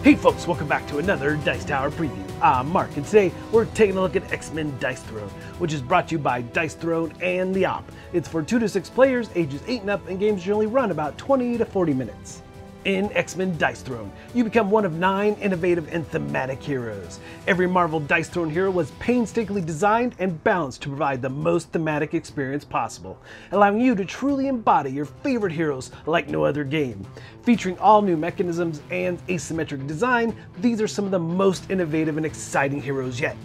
Hey folks, welcome back to another Dice Tower preview. I'm Mark, and today we're taking a look at X-Men Dice Throne, which is brought to you by Dice Throne and the Op. It's for 2 to 6 players, ages 8 and up, and games generally run about 20 to 40 minutes. In X-Men Dice Throne, you become one of 9 innovative and thematic heroes. Every Marvel Dice Throne hero was painstakingly designed and balanced to provide the most thematic experience possible, allowing you to truly embody your favorite heroes like no other game. Featuring all new mechanisms and asymmetric design, these are some of the most innovative and exciting heroes yet.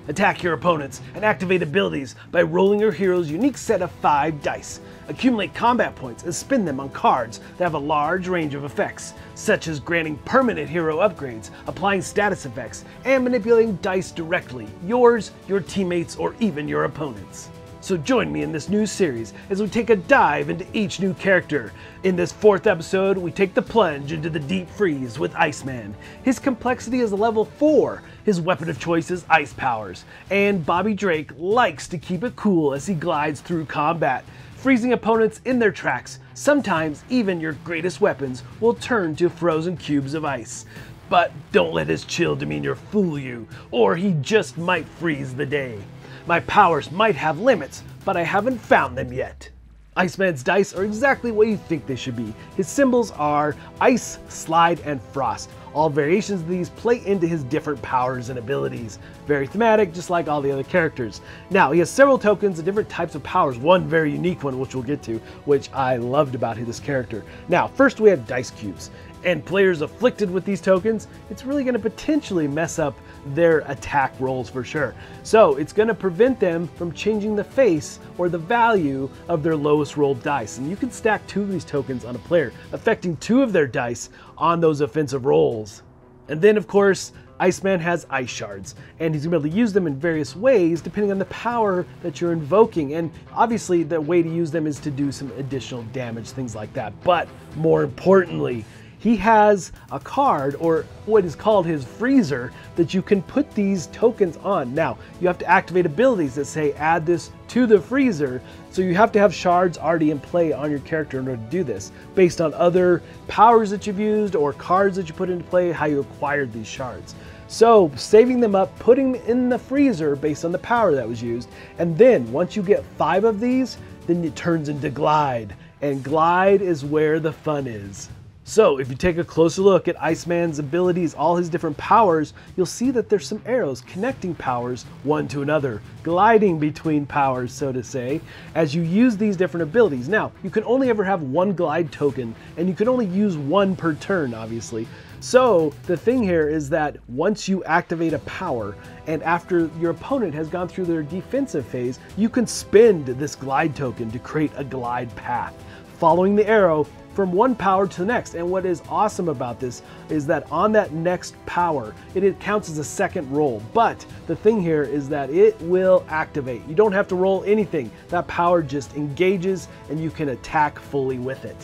Attack your opponents and activate abilities by rolling your hero's unique set of 5 dice. Accumulate combat points and spin them on cards that have a large range of effects, such as granting permanent hero upgrades, applying status effects, and manipulating dice directly, yours, your teammates, or even your opponents. So join me in this new series as we take a dive into each new character. In this 4th episode, we take the plunge into the deep freeze with Iceman. His complexity is a level 4, his weapon of choice is ice powers, and Bobby Drake likes to keep it cool as he glides through combat, freezing opponents in their tracks. Sometimes even your greatest weapons will turn to frozen cubes of ice. But don't let his chill demeanor fool you, or he just might freeze the day. My powers might have limits, but I haven't found them yet. Iceman's dice are exactly what you think they should be. His symbols are ice, slide, and frost. All variations of these play into his different powers and abilities. Very thematic, just like all the other characters. Now, he has several tokens and different types of powers. One very unique one, which we'll get to, which I loved about this character. Now, first we have dice cubes. And players afflicted with these tokens, it's really going to potentially mess up their attack rolls for sure. So it's going to prevent them from changing the face or the value of their lowest rolled dice. And you can stack 2 of these tokens on a player, affecting 2 of their dice on those offensive rolls. And then of course, Iceman has ice shards, and he's going to be able to use them in various ways depending on the power that you're invoking. And obviously the way to use them is to do some additional damage, things like that. But more importantly, he has a card, or what is called his freezer, that you can put these tokens on. Now, you have to activate abilities that say add this to the freezer, so you have to have shards already in play on your character in order to do this, based on other powers that you've used or cards that you put into play, how you acquired these shards. So, saving them up, putting them in the freezer based on the power that was used, and then once you get 5 of these, then it turns into glide, and glide is where the fun is. So if you take a closer look at Iceman's abilities, all his different powers, you'll see that there's some arrows connecting powers one to another, gliding between powers, so to say, as you use these different abilities. Now, you can only ever have 1 glide token, and you can only use 1 per turn, obviously. So the thing here is that once you activate a power, and after your opponent has gone through their defensive phase, you can spend this glide token to create a glide path, following the arrow from one power to the next. And what is awesome about this is that on that next power, it counts as a second roll. But the thing here is that it will activate. You don't have to roll anything. That power just engages and you can attack fully with it.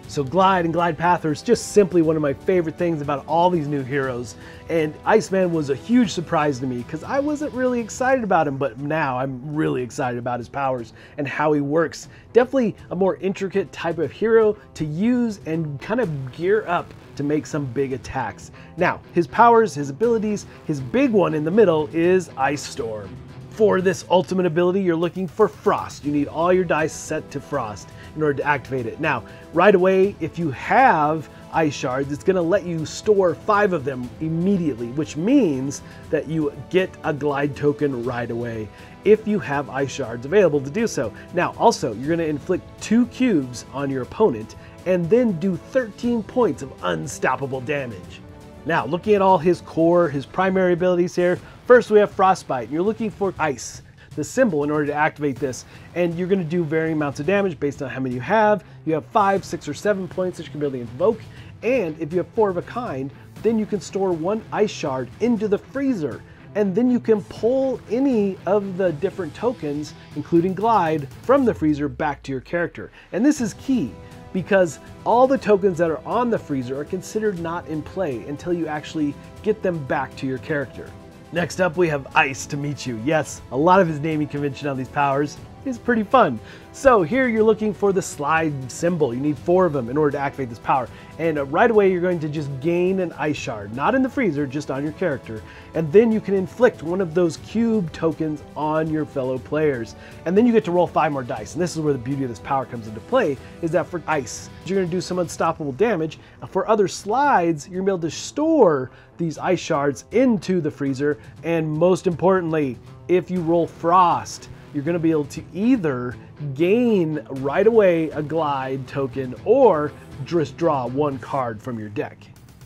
So glide and glide path are just simply one of my favorite things about all these new heroes. And Iceman was a huge surprise to me because I wasn't really excited about him, but now I'm really excited about his powers and how he works. Definitely a more intricate type of hero to use and kind of gear up to make some big attacks. Now, his powers, his abilities, his big one in the middle is Ice Storm. For this ultimate ability, you're looking for Frost. You need all your dice set to Frost in order to activate it. Now, right away, if you have ice shards, it's going to let you store 5 of them immediately, which means that you get a glide token right away if you have ice shards available to do so. Now, also, you're going to inflict 2 cubes on your opponent and then do 13 points of unstoppable damage. Now, looking at all his core, his primary abilities here, first we have Frostbite. You're looking for ice, the symbol, in order to activate this, and you're going to do varying amounts of damage based on how many you have. You have 5, 6, or 7 points that you can be able to invoke, and if you have 4 of a kind, then you can store 1 ice shard into the freezer, and then you can pull any of the different tokens, including glide, from the freezer back to your character. And this is key, because all the tokens that are on the freezer are considered not in play until you actually get them back to your character. Next up, we have Ice to meet you. Yes, a lot of his naming convention on these powers. is pretty fun. So here you're looking for the slide symbol. You need 4 of them in order to activate this power. And right away you're going to just gain an ice shard, not in the freezer, just on your character. And then you can inflict one of those cube tokens on your fellow players. And then you get to roll 5 more dice. And this is where the beauty of this power comes into play, is that for ice, you're going to do some unstoppable damage. For other slides, you're going to be able to store these ice shards into the freezer. And most importantly, if you roll frost, you're going to be able to either gain right away a glide token or just draw 1 card from your deck.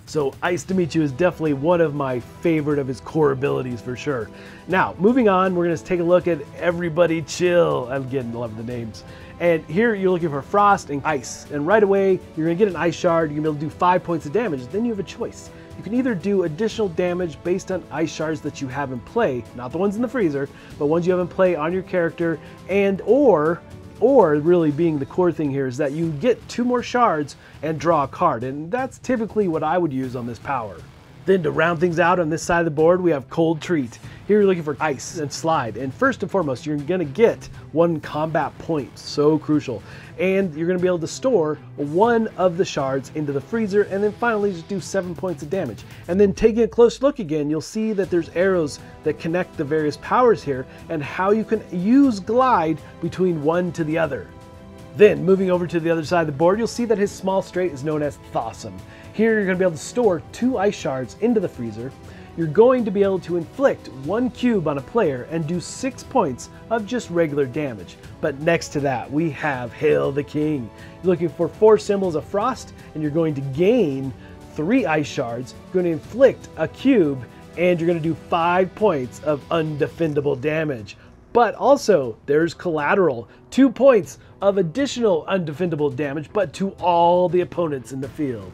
So Ice to Meet You is definitely one of my favorite of his core abilities for sure. Now, moving on, we're going to take a look at Everybody Chill. Again, I love the names. And here you're looking for Frost and Ice. And right away, you're going to get an Ice Shard. You're going to be able to do 5 points of damage. Then you have a choice. You can either do additional damage based on ice shards that you have in play, not the ones in the freezer, but ones you have in play on your character, and or really being the core thing here is that you get 2 more shards and draw a card, and that's typically what I would use on this power. Then to round things out on this side of the board, we have Cold Treat. Here you're looking for ice and slide, and first and foremost, you're gonna get 1 combat point, so crucial. And you're gonna be able to store 1 of the shards into the freezer, and then finally just do 7 points of damage. And then taking a close look again, you'll see that there's arrows that connect the various powers here, and how you can use glide between one to the other. Then moving over to the other side of the board, you'll see that his small straight is known as Thoughtsome. Here you're going to be able to store 2 ice shards into the freezer. You're going to be able to inflict 1 cube on a player and do 6 points of just regular damage. But next to that, we have Hail the King. You're looking for 4 symbols of frost, and you're going to gain 3 ice shards. You're going to inflict a cube, and you're going to do 5 points of undefendable damage. But also, there's collateral, 2 points of additional undefendable damage, but to all the opponents in the field.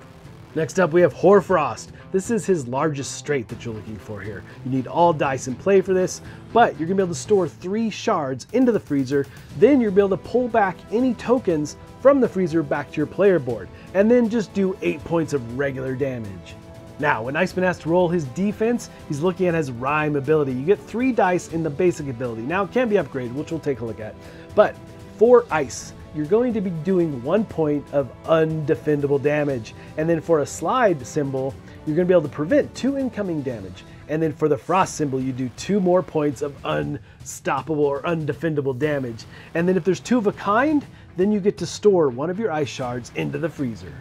Next up, we have Hoarfrost. This is his largest straight that you're looking for here. You need all dice in play for this, but you're gonna be able to store 3 shards into the freezer. Then you'll be able to pull back any tokens from the freezer back to your player board, and then just do 8 points of regular damage. Now, when Iceman has to roll his defense, he's looking at his Rhyme ability. You get 3 dice in the basic ability. Now, it can be upgraded, which we'll take a look at. But for Ice, you're going to be doing 1 point of undefendable damage. And then for a slide symbol, you're going to be able to prevent 2 incoming damage. And then for the frost symbol, you do 2 more points of unstoppable or undefendable damage. And then if there's 2 of a kind, then you get to store 1 of your ice shards into the freezer.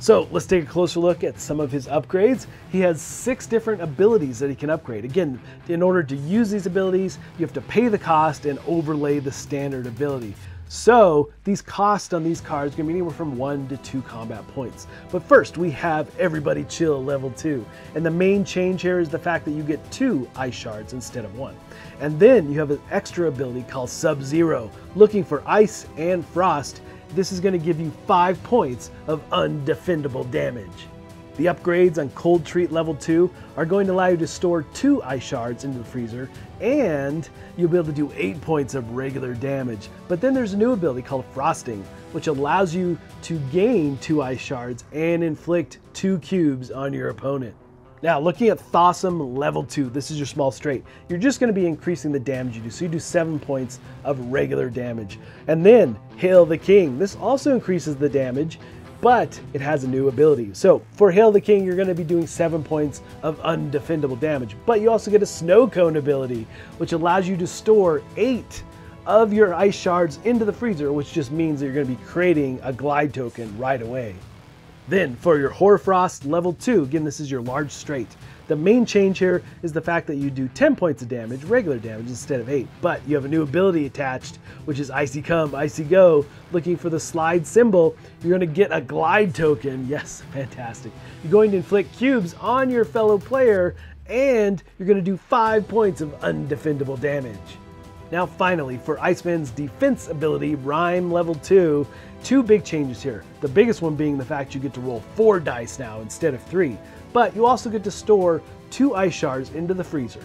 So let's take a closer look at some of his upgrades. He has 6 different abilities that he can upgrade. Again, in order to use these abilities, you have to pay the cost and overlay the standard ability. So these costs on these cards are going to be anywhere from 1 to 2 combat points. But first, we have Everybody Chill level 2. And the main change here is the fact that you get 2 ice shards instead of 1. And then you have an extra ability called Sub-Zero, looking for ice and frost. This is going to give you 5 points of undefendable damage. The upgrades on Cold Treat level 2 are going to allow you to store 2 ice shards into the freezer, and you'll be able to do 8 points of regular damage. But then there's a new ability called Frosting, which allows you to gain 2 ice shards and inflict 2 cubes on your opponent. Now, looking at Thoughtsome level 2, this is your small straight. You're just going to be increasing the damage you do, so you do 7 points of regular damage. And then Hail the King. This also increases the damage, but it has a new ability. So for Hail the King, you're going to be doing 7 points of undefendable damage, but you also get a Snow Cone ability, which allows you to store 8 of your ice shards into the freezer, which just means that you're going to be creating a glide token right away. Then for your Hoarfrost level 2, again, this is your large straight. The main change here is the fact that you do 10 points of damage, regular damage, instead of 8. But you have a new ability attached, which is Icy Come, Icy Go. Looking for the slide symbol, you're going to get a glide token. Yes, fantastic. You're going to inflict cubes on your fellow player, and you're going to do 5 points of undefendable damage. Now finally, for Iceman's defense ability, Rhyme level 2, 2 big changes here. The biggest one being the fact you get to roll 4 dice now instead of 3. But you also get to store 2 ice shards into the freezer.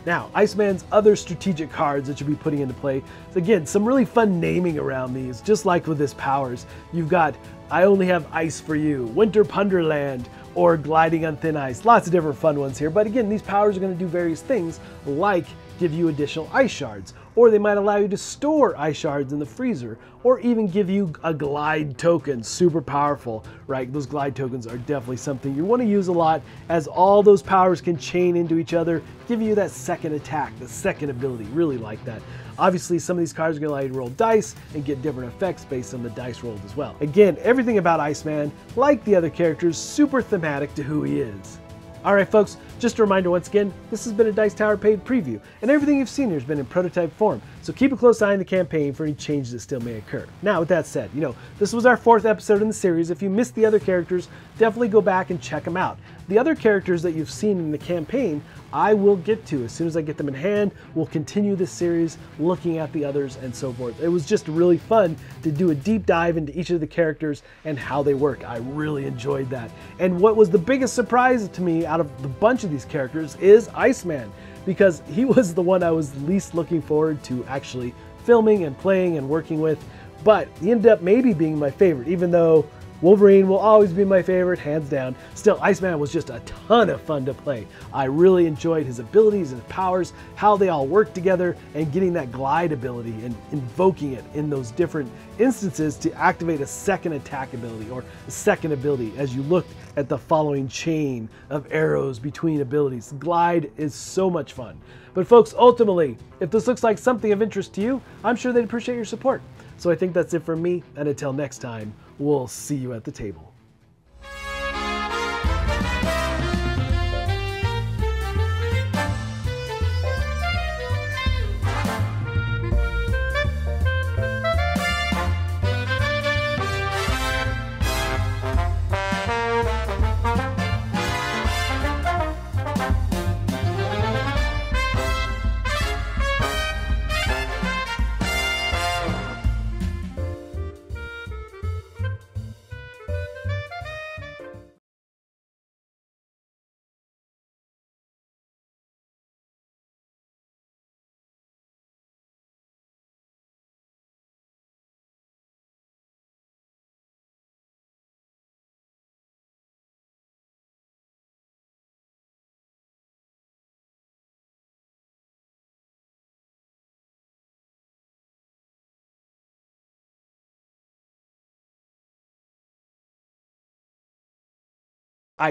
Now, Iceman's other strategic cards that you'll be putting into play, so again, some really fun naming around these, just like with his powers. You've got I Only Have Ice for You, Winter Punderland, or Gliding on Thin Ice. Lots of different fun ones here, but again, these powers are going to do various things like give you additional ice shards, or they might allow you to store ice shards in the freezer, or even give you a glide token. Super powerful, right? Those glide tokens are definitely something you want to use a lot, as all those powers can chain into each other, give you that second attack, the second ability. Really like that. Obviously, some of these cards are going to allow you to roll dice and get different effects based on the dice rolled as well. Again, everything about Iceman, like the other characters, super thematic to who he is. Alright folks, just a reminder once again, this has been a Dice Tower paid preview, and everything you've seen here has been in prototype form, so keep a close eye on the campaign for any changes that still may occur. Now with that said, this was our 4th episode in the series. If you missed the other characters, definitely go back and check them out. The other characters that you've seen in the campaign, I will get to as soon as I get them in hand. We'll continue this series looking at the others and so forth. It was just really fun to do a deep dive into each of the characters and how they work. I really enjoyed that. And what was the biggest surprise to me out of the bunch of these characters is Iceman, because he was the one I was least looking forward to actually filming and playing and working with, but he ended up maybe being my favorite, even though Wolverine will always be my favorite, hands down. Still, Iceman was just a ton of fun to play. I really enjoyed his abilities and powers, how they all work together, and getting that glide ability and invoking it in those different instances to activate a second attack ability or a second ability as you looked at the following chain of arrows between abilities. Glide is so much fun. But folks, ultimately, if this looks like something of interest to you, I'm sure they'd appreciate your support. So I think that's it from me, and until next time, we'll see you at the table.